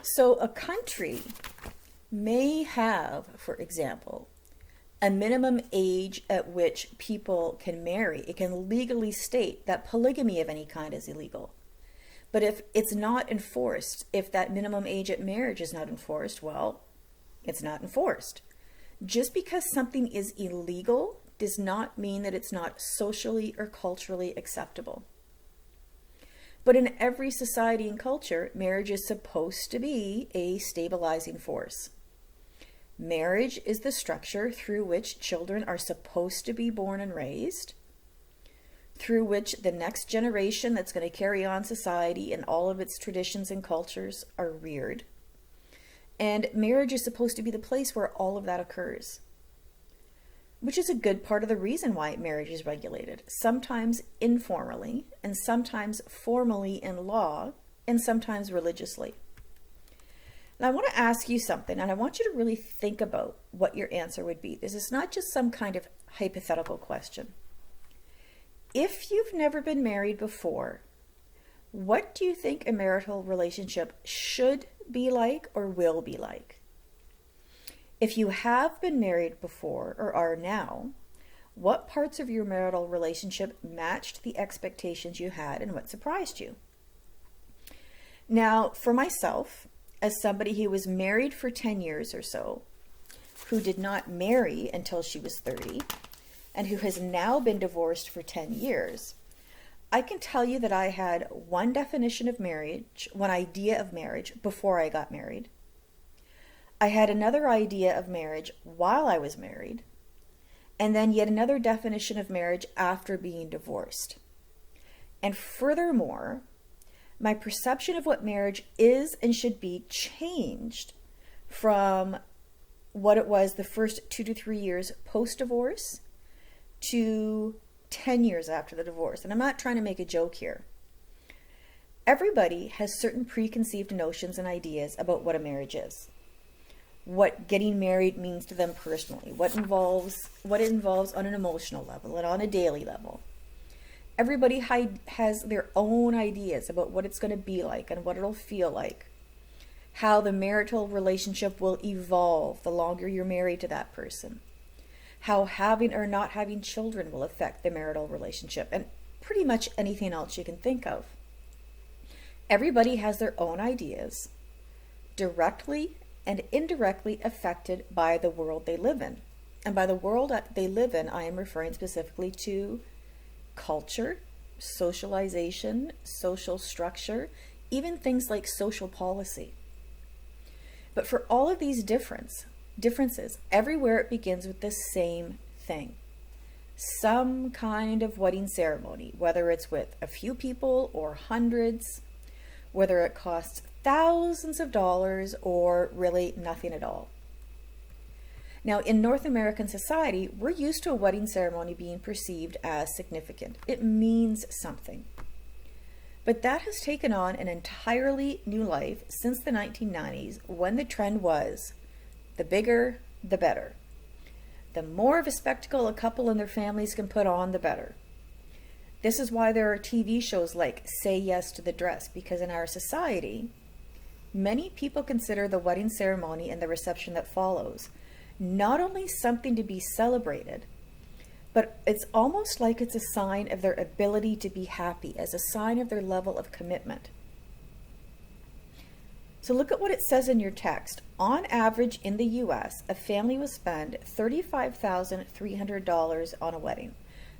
So a country may have, for example, a minimum age at which people can marry. It can legally state that polygamy of any kind is illegal. But if it's not enforced, if that minimum age at marriage is not enforced, well, it's not enforced. Just because something is illegal does not mean that it's not socially or culturally acceptable. But in every society and culture, marriage is supposed to be a stabilizing force. Marriage is the structure through which children are supposed to be born and raised, through which the next generation that's going to carry on society and all of its traditions and cultures are reared. And marriage is supposed to be the place where all of that occurs, which is a good part of the reason why marriage is regulated, sometimes informally, and sometimes formally in law, and sometimes religiously. And I want to ask you something, and I want you to really think about what your answer would be. This is not just some kind of hypothetical question. If you've never been married before, what do you think a marital relationship should be like or will be like? If you have been married before or are now, what parts of your marital relationship matched the expectations you had and what surprised you? Now, for myself, as somebody who was married for 10 years or so, who did not marry until she was 30, and who has now been divorced for 10 years, I can tell you that I had one definition of marriage, one idea of marriage before I got married. I had another idea of marriage while I was married, and then yet another definition of marriage after being divorced. And furthermore, my perception of what marriage is and should be changed from what it was the first 2 to 3 years post-divorce to 10 years after the divorce. And I'm not trying to make a joke here. Everybody has certain preconceived notions and ideas about what a marriage is, what getting married means to them personally, what it involves on an emotional level and on a daily level. Everybody has their own ideas about what it's going to be like and what it'll feel like, how the marital relationship will evolve the longer you're married to that person, how having or not having children will affect the marital relationship, and pretty much anything else you can think of. Everybody has their own ideas, directly and indirectly affected by the world they live in. And by the world they live in, I am referring specifically to culture, socialization, social structure, even things like social policy. But for all of these differences, everywhere it begins with the same thing. Some kind of wedding ceremony, whether it's with a few people or hundreds, whether it costs thousands of dollars or really nothing at all. Now, in North American society, we're used to a wedding ceremony being perceived as significant. It means something. But that has taken on an entirely new life since the 1990s, when the trend was the bigger, the better. The more of a spectacle a couple and their families can put on, the better. This is why there are TV shows like Say Yes to the Dress, because in our society, many people consider the wedding ceremony and the reception that follows not only something to be celebrated, but it's almost like it's a sign of their ability to be happy, as a sign of their level of commitment. So look at what it says in your text. On average in the US, a family will spend $35,300 on a wedding.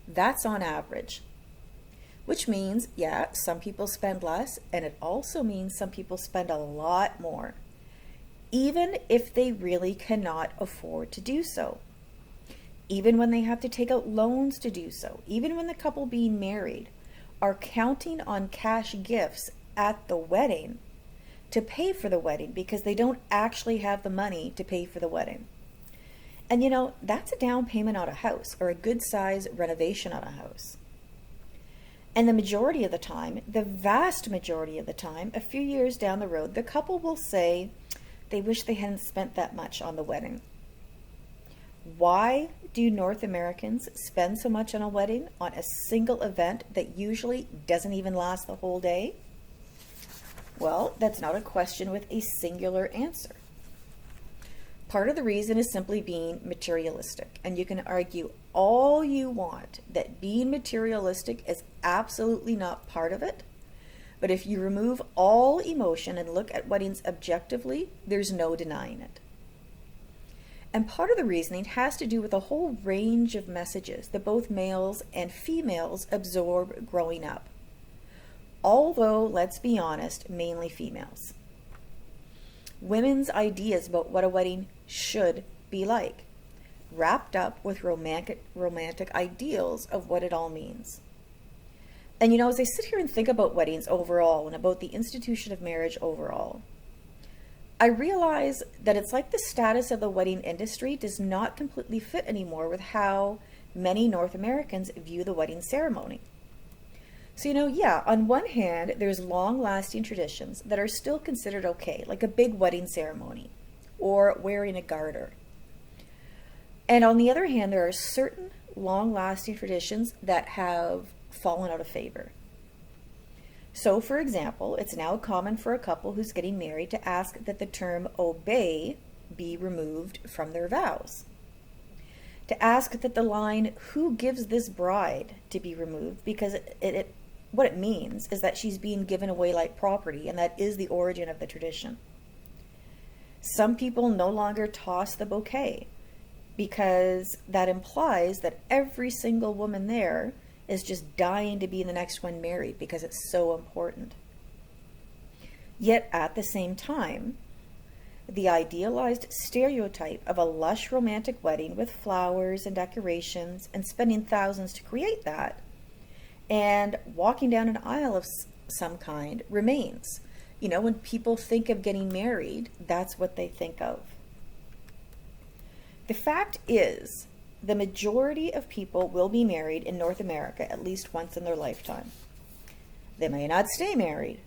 That's on average. Which means, yeah, some people spend less, and it also means some people spend a lot more, even if they really cannot afford to do so. Even when they have to take out loans to do so, even when the couple being married are counting on cash gifts at the wedding to pay for the wedding because they don't actually have the money to pay for the wedding. And you know, that's a down payment on a house, or a good size renovation on a house. And the majority of the time, the vast majority of the time, a few years down the road, the couple will say they wish they hadn't spent that much on the wedding. Why do North Americans spend so much on a wedding, on a single event that usually doesn't even last the whole day? Well, that's not a question with a singular answer. Part of the reason is simply being materialistic. And you can argue all you want that being materialistic is absolutely not part of it. But if you remove all emotion and look at weddings objectively, there's no denying it. And part of the reasoning has to do with a whole range of messages that both males and females absorb growing up. Although, let's be honest, mainly females. Women's ideas about what a wedding should be like, wrapped up with romantic ideals of what it all means. And as I sit here and think about weddings overall and about the institution of marriage overall, I realize that it's like the status of the wedding industry does not completely fit anymore with how many North Americans view the wedding ceremony. So, on one hand, there's long-lasting traditions that are still considered okay, like a big wedding ceremony or wearing a garter. And on the other hand, there are certain long-lasting traditions that have fallen out of favor. So, for example, it's now common for a couple who's getting married to ask that the term obey be removed from their vows. To ask that the line, "Who gives this bride?" to be removed, because what it means is that she's being given away like property, and that is the origin of the tradition. Some people no longer toss the bouquet because that implies that every single woman there is just dying to be the next one married because it's so important. Yet at the same time, the idealized stereotype of a lush romantic wedding with flowers and decorations and spending thousands to create that and walking down an aisle of some kind remains. When people think of getting married, that's what they think of. The fact is, the majority of people will be married in North America at least once in their lifetime. They may not stay married,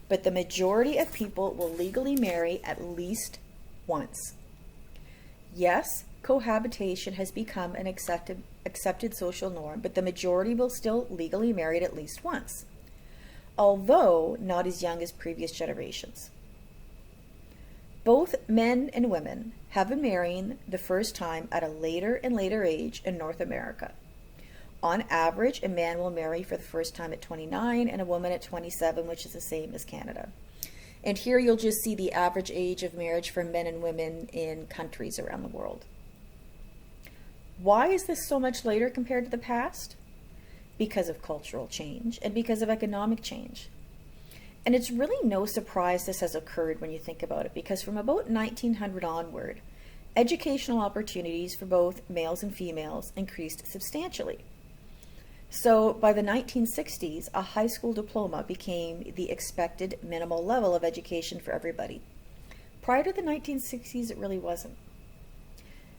but the majority of people will legally marry at least once. Yes, cohabitation has become an accepted social norm, but the majority will still legally marry at least once, although not as young as previous generations. Both men and women have been marrying the first time at a later and later age in North America. On average, a man will marry for the first time at 29 and a woman at 27, which is the same as Canada. And here you'll just see the average age of marriage for men and women in countries around the world. Why is this so much later compared to the past? Because of cultural change and because of economic change. And it's really no surprise this has occurred when you think about it, because from about 1900 onward, educational opportunities for both males and females increased substantially. So by the 1960s, a high school diploma became the expected minimal level of education for everybody. Prior to the 1960s, it really wasn't.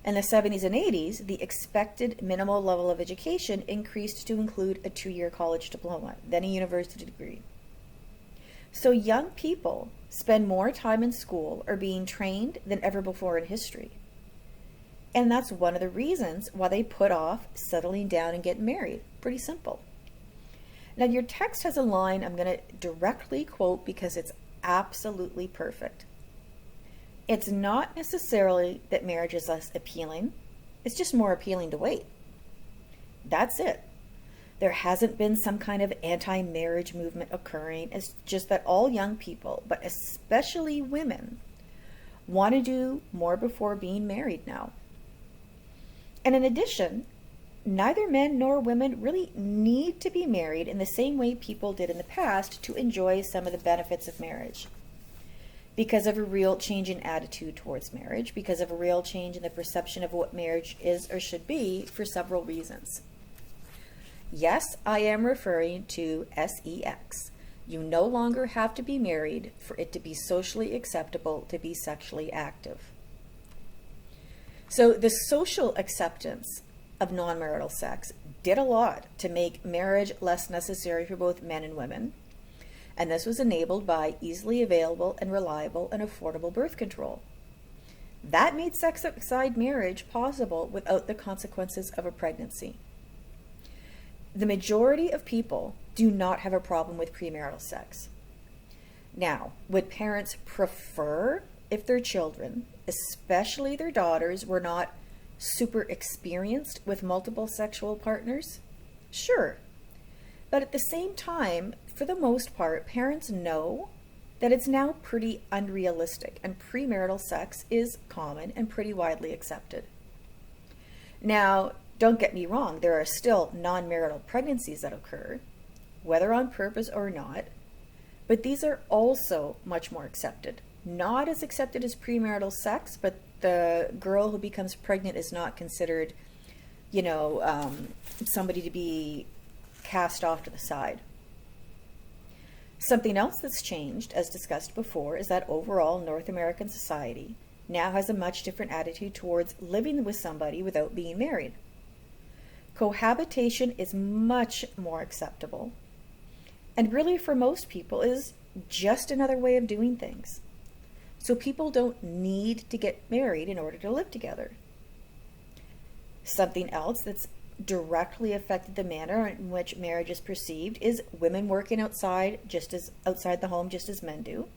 In the 70s and 80s, the expected minimal level of education increased to include a 2-year college diploma, then a university degree. So young people spend more time in school or being trained than ever before in history. And that's one of the reasons why they put off settling down and getting married. Pretty simple. Now your text has a line I'm going to directly quote because it's absolutely perfect. It's not necessarily that marriage is less appealing. It's just more appealing to wait. That's it. There hasn't been some kind of anti-marriage movement occurring. It's just that all young people, but especially women, want to do more before being married now. And in addition, neither men nor women really need to be married in the same way people did in the past to enjoy some of the benefits of marriage. Because of a real change in attitude towards marriage, because of a real change in the perception of what marriage is or should be for several reasons. Yes, I am referring to sex. You no longer have to be married for it to be socially acceptable to be sexually active. So the social acceptance of non-marital sex did a lot to make marriage less necessary for both men and women. And this was enabled by easily available and reliable and affordable birth control. That made sex outside marriage possible without the consequences of a pregnancy. The majority of people do not have a problem with premarital sex. Now, would parents prefer if their children, especially their daughters, were not super experienced with multiple sexual partners? Sure. But at the same time, for the most part, parents know that it's now pretty unrealistic and premarital sex is common and pretty widely accepted. Now, don't get me wrong, there are still non-marital pregnancies that occur, whether on purpose or not, but these are also much more accepted. Not as accepted as premarital sex, but the girl who becomes pregnant is not considered, somebody to be cast off to the side. Something else that's changed, as discussed before, is that overall North American society now has a much different attitude towards living with somebody without being married. Cohabitation is much more acceptable, and really for most people is just another way of doing things. So people don't need to get married in order to live together. Something else that's directly affected the manner in which marriage is perceived is women working outside the home just as men do,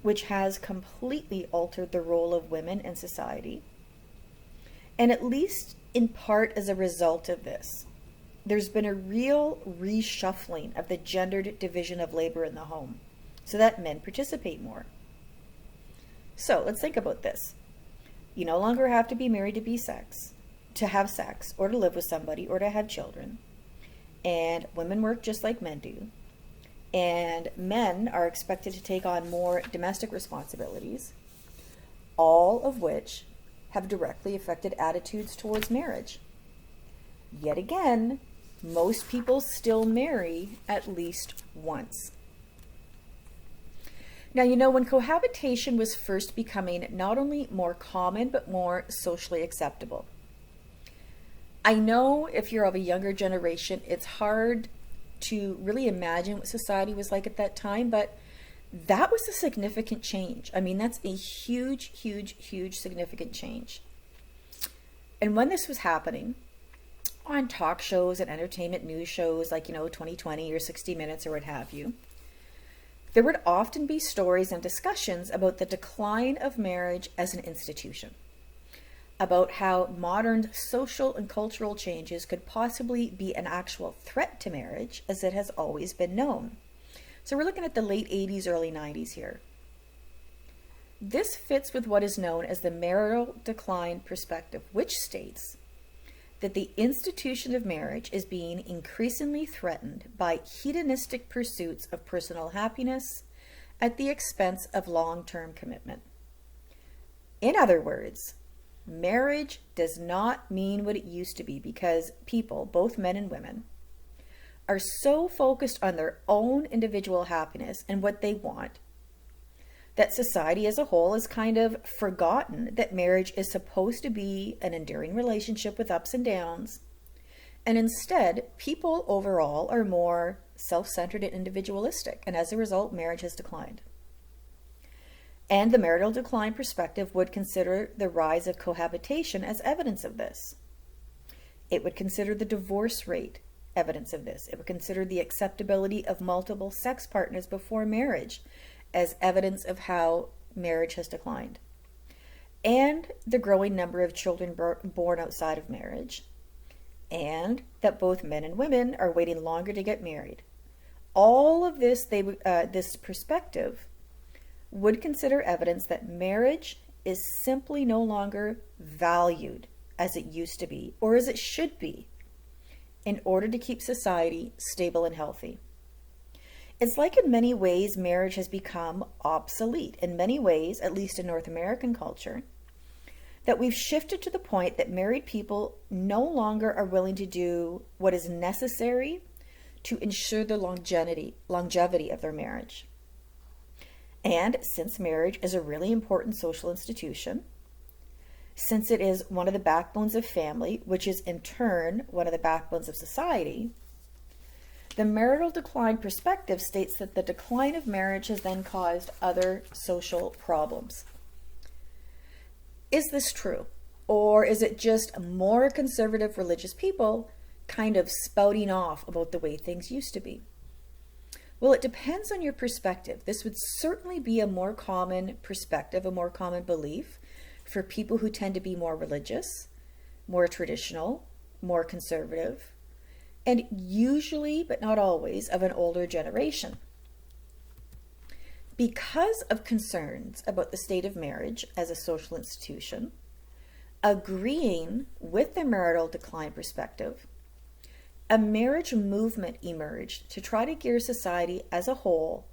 which has completely altered the role of women in society. And at least in part as a result of this, there's been a real reshuffling of the gendered division of labor in the home so that men participate more. So let's think about this. You no longer have to be married to have sex, or to live with somebody, or to have children. And women work just like men do. And men are expected to take on more domestic responsibilities, all of which have directly affected attitudes towards marriage. Yet again, most people still marry at least once. Now, when cohabitation was first becoming not only more common, but more socially acceptable. I know if you're of a younger generation, it's hard to really imagine what society was like at that time, but that was a significant change. I mean, that's a huge, huge, huge significant change. And when this was happening, on talk shows and entertainment news shows like, 2020 or 60 Minutes or what have you, there would often be stories and discussions about the decline of marriage as an institution, about how modern social and cultural changes could possibly be an actual threat to marriage as it has always been known. So we're looking at the late 80s, early 90s here. This fits with what is known as the marital decline perspective, which states that the institution of marriage is being increasingly threatened by hedonistic pursuits of personal happiness at the expense of long-term commitment. In other words, marriage does not mean what it used to be because people, both men and women, are so focused on their own individual happiness and what they want that society as a whole has kind of forgotten that marriage is supposed to be an enduring relationship with ups and downs. And instead, people overall are more self-centered and individualistic, and as a result, marriage has declined. And the marital decline perspective would consider the rise of cohabitation as evidence of this. It would consider the divorce rate evidence of this. It would consider the acceptability of multiple sex partners before marriage as evidence of how marriage has declined. And the growing number of children born outside of marriage. And that both men and women are waiting longer to get married. All of this, this perspective would consider evidence that marriage is simply no longer valued as it used to be, or as it should be, in order to keep society stable and healthy. It's like in many ways marriage has become obsolete. In many ways, at least in North American culture, that we've shifted to the point that married people no longer are willing to do what is necessary to ensure the longevity of their marriage. And since marriage is a really important social institution, since it is one of the backbones of family, which is in turn one of the backbones of society, the marital decline perspective states that the decline of marriage has then caused other social problems. Is this true? Or is it just more conservative religious people kind of spouting off about the way things used to be? Well, it depends on your perspective. This would certainly be a more common perspective, a more common belief for people who tend to be more religious, more traditional, more conservative, and usually, but not always, of an older generation. Because of concerns about the state of marriage as a social institution, agreeing with the marital decline perspective, a marriage movement emerged to try to gear society as a whole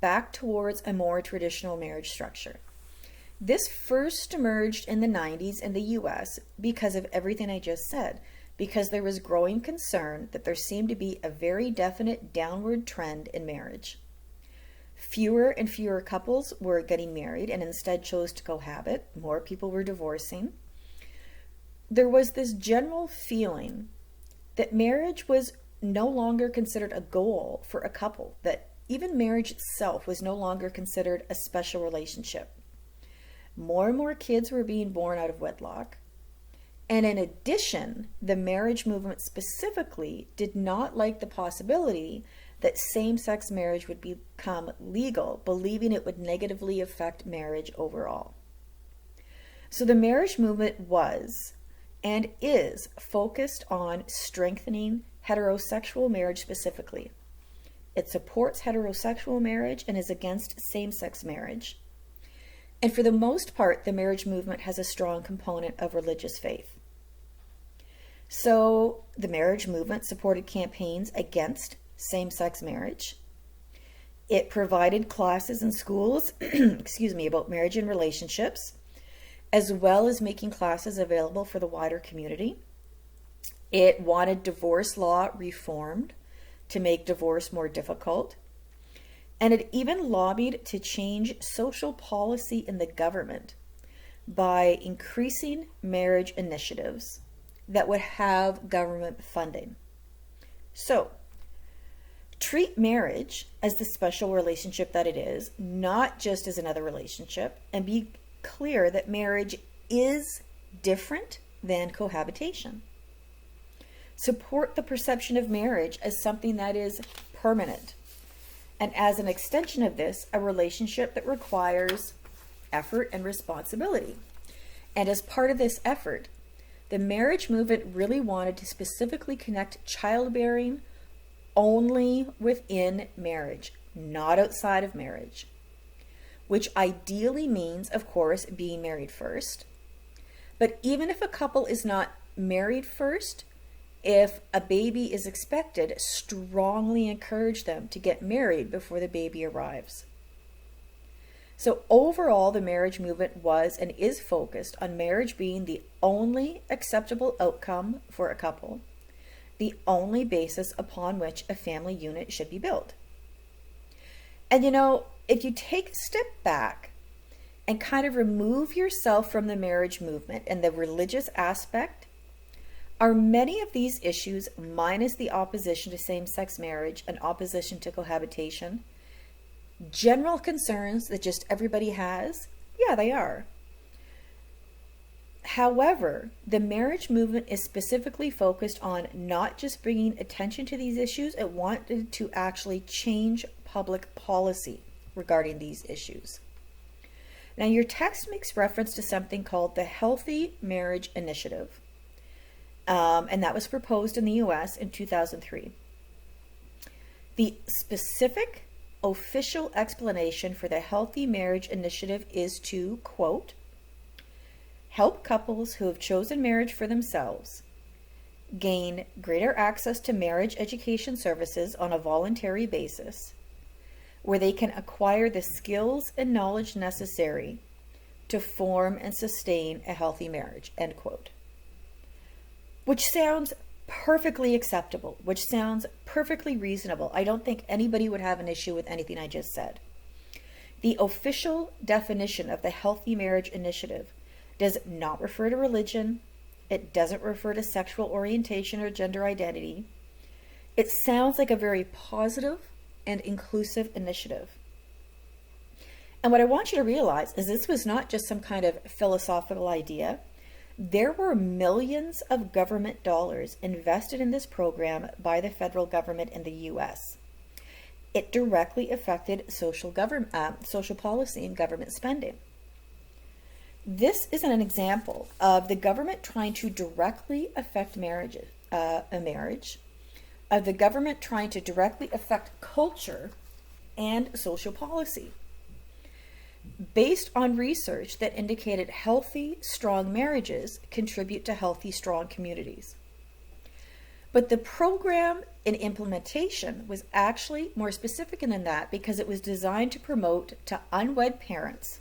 back towards a more traditional marriage structure. This first emerged in the 90s in the US because of everything I just said, because there was growing concern that there seemed to be a very definite downward trend in marriage. Fewer and fewer couples were getting married and instead chose to cohabit. More people were divorcing. There was this general feeling that marriage was no longer considered a goal for a couple, that even marriage itself was no longer considered a special relationship. More and more kids were being born out of wedlock. And in addition, the marriage movement specifically did not like the possibility that same-sex marriage would become legal, believing it would negatively affect marriage overall. So the marriage movement was and is focused on strengthening heterosexual marriage specifically. It supports heterosexual marriage and is against same-sex marriage. And for the most part, the marriage movement has a strong component of religious faith. So the marriage movement supported campaigns against same-sex marriage. It provided classes in schools, about marriage and relationships, as well as making classes available for the wider community. It wanted divorce law reformed to make divorce more difficult. And it even lobbied to change social policy in the government by increasing marriage initiatives that would have government funding. So, treat marriage as the special relationship that it is, not just as another relationship, and be clear that marriage is different than cohabitation. Support the perception of marriage as something that is permanent, and as an extension of this, a relationship that requires effort and responsibility. And as part of this effort, the marriage movement really wanted to specifically connect childbearing only within marriage, not outside of marriage, which ideally means, of course, being married first. But even if a couple is not married first, if a baby is expected, strongly encourage them to get married before the baby arrives. So overall, the marriage movement was and is focused on marriage being the only acceptable outcome for a couple, the only basis upon which a family unit should be built. And if you take a step back and kind of remove yourself from the marriage movement and the religious aspect, are many of these issues, minus the opposition to same-sex marriage and opposition to cohabitation, general concerns that just everybody has? Yeah, they are. However, the marriage movement is specifically focused on not just bringing attention to these issues, it wanted to actually change public policy regarding these issues. Now, your text makes reference to something called the Healthy Marriage Initiative, and that was proposed in the US in 2003. The specific official explanation for the Healthy Marriage Initiative is to, quote, help couples who have chosen marriage for themselves gain greater access to marriage education services on a voluntary basis, where they can acquire the skills and knowledge necessary to form and sustain a healthy marriage, end quote. Which sounds perfectly acceptable, which sounds perfectly reasonable. I don't think anybody would have an issue with anything I just said. The official definition of the Healthy Marriage Initiative does not refer to religion. It doesn't refer to sexual orientation or gender identity. It sounds like a very positive and inclusive initiative. And what I want you to realize is this was not just some kind of philosophical idea. There were millions of government dollars invested in this program by the federal government in the US. it directly affected social policy and government spending. This is an example of the government trying to directly affect a marriage, of the government trying to directly affect culture and social policy, based on research that indicated healthy, strong marriages contribute to healthy, strong communities. But the program in implementation was actually more specific than that, because it was designed to promote to unwed parents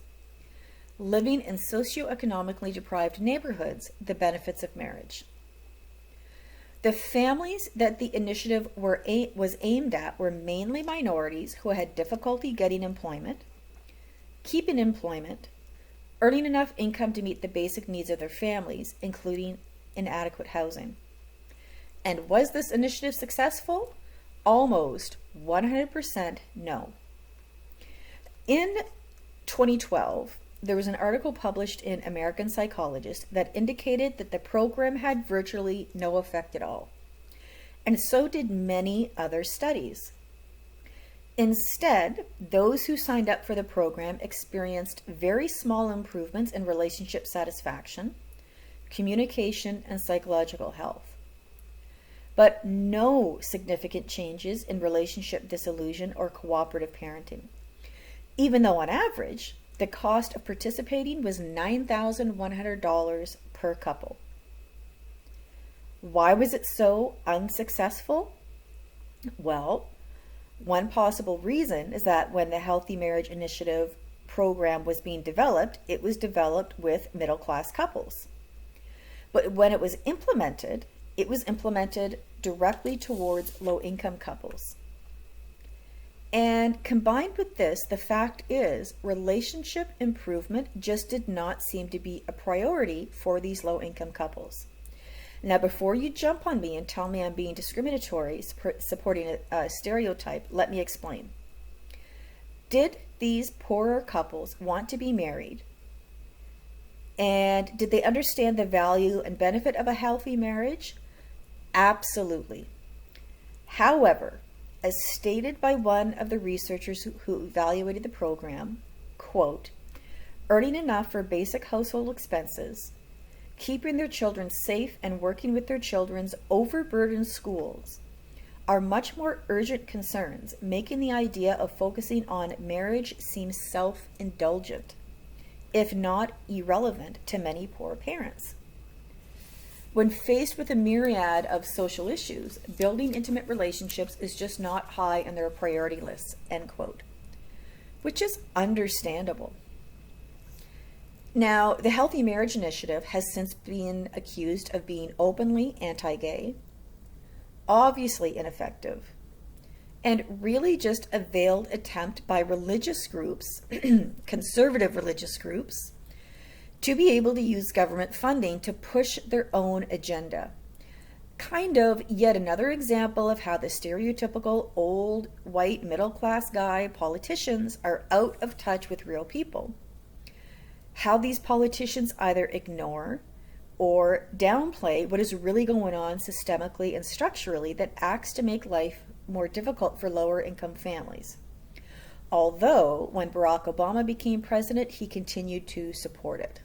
living in socioeconomically deprived neighborhoods the benefits of marriage. The families that the initiative was aimed at were mainly minorities who had difficulty getting employment, keeping employment, earning enough income to meet the basic needs of their families, including inadequate housing. And was this initiative successful? Almost 100% no. In 2012, there was an article published in American Psychologist that indicated that the program had virtually no effect at all. And so did many other studies. Instead, those who signed up for the program experienced very small improvements in relationship satisfaction, communication, and psychological health, but no significant changes in relationship disillusion or cooperative parenting, even though on average, the cost of participating was $9,100 per couple. Why was it so unsuccessful? Well, one possible reason is that when the Healthy Marriage Initiative program was being developed, it was developed with middle-class couples. But when it was implemented directly towards low-income couples. And combined with this, the fact is relationship improvement just did not seem to be a priority for these low-income couples. Now, before you jump on me and tell me I'm being discriminatory, supporting a stereotype, let me explain. Did these poorer couples want to be married? And did they understand the value and benefit of a healthy marriage? Absolutely. However, as stated by one of the researchers who evaluated the program, quote, earning enough for basic household expenses, keeping their children safe, and working with their children's overburdened schools are much more urgent concerns, making the idea of focusing on marriage seem self-indulgent, if not irrelevant to many poor parents. When faced with a myriad of social issues, building intimate relationships is just not high on their priority lists, end quote, which is understandable. Now, the Healthy Marriage Initiative has since been accused of being openly anti-gay, obviously ineffective, and really just a veiled attempt by religious groups, conservative religious groups, to be able to use government funding to push their own agenda. Kind of yet another example of how the stereotypical old white middle-class guy politicians are out of touch with real people. How these politicians either ignore or downplay what is really going on systemically and structurally that acts to make life more difficult for lower income families. Although when Barack Obama became president, he continued to support it.